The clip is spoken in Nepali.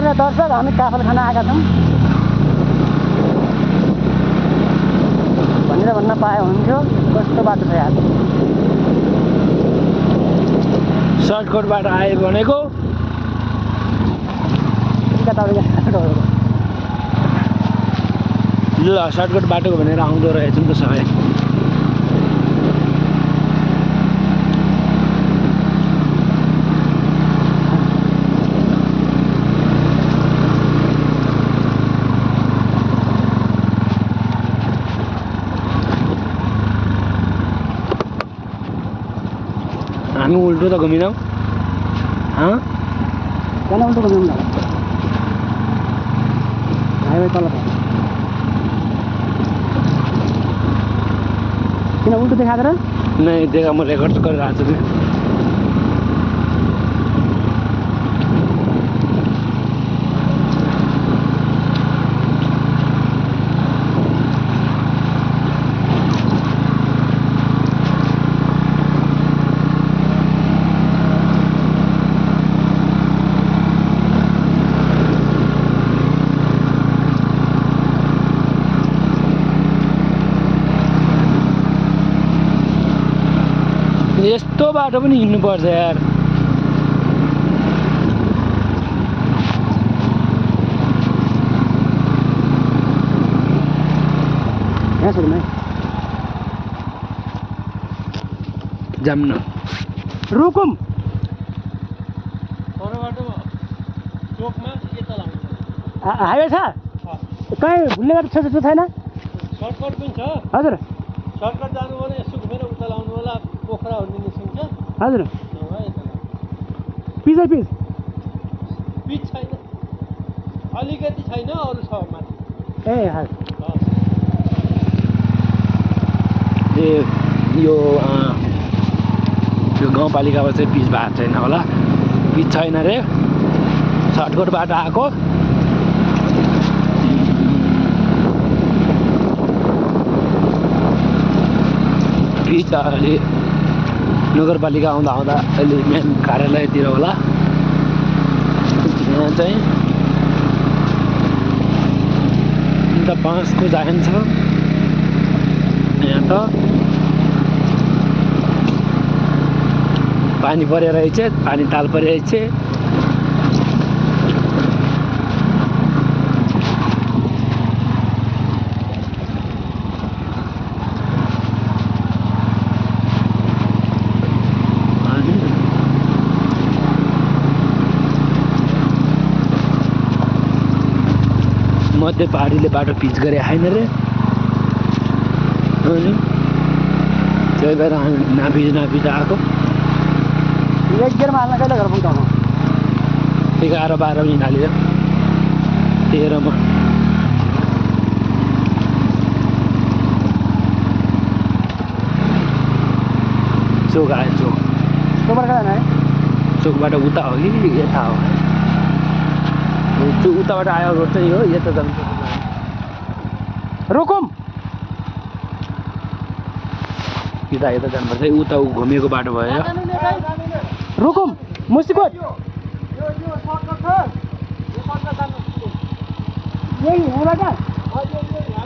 प्रिय दर्शक, हामी काफल खान आएका छौँ भनेर भन्न पाए हुन्थ्यो। कस्तो बाटो छ यार, सर्टकटबाट आयो भनेको ल सर्टकट बाटो भनेर आउँदो रहेछ नि त सबै। हामी उल्टो त घुमिनौँ। किन उल्टो घुम्नु न, हाइवे तल छ। किन उल्टो देखाएको र? नै देखा, म रेकर्ड गरिरहेको छु कि। यस्तो बाटो पनि हिँड्नुपर्छ यार। यहाँ सुरु में जाम्न रुकुम हाइवे छ कहीँ भुल्ने बाटो छ जस्तो छैन? सर्टकट पनि छ। हजुर सर्टकट जानु भने यसो घुमेर उता लाउनु होला, पोखराहरू निस्किन्छ। हजुर नभए यता पिजै पिज पिच छैन, अलिकति छैन, अरू छ माथि। ए हजुर यो गाउँपालिकाबाट चाहिँ पिच भएको छैन होला, पिच छैन रे, सर्टकटबाट आएको। पिच अलि नगरपालिका आउँदा आउँदा अहिले मेन कार्यालयतिर होला। यहाँ चाहिँ अन्त बाँसको जान्छ यहाँ त। पानी परेर रहेछ, पानी ताल परिरहेछ। मध्य पहाडीले बाटो पिच गरे छैन रे, अनि त्यही भएर नाभिज आएको। एक गियरमा हाल्न कहिले घर पुग्छौँ? 11-12 मिनट हालेर 13 मा चोक आयो। चोकबाट कहाँ जाने? चोकबाट उता हो कि यता हो? उताबाट आयो रोड चाहिँ हो, यता जान्छ। रुकुम यता जानुपर्छ, उता घुमेको बाटो भयो। रुकुम मुस्टिकोट यही यहाँबाट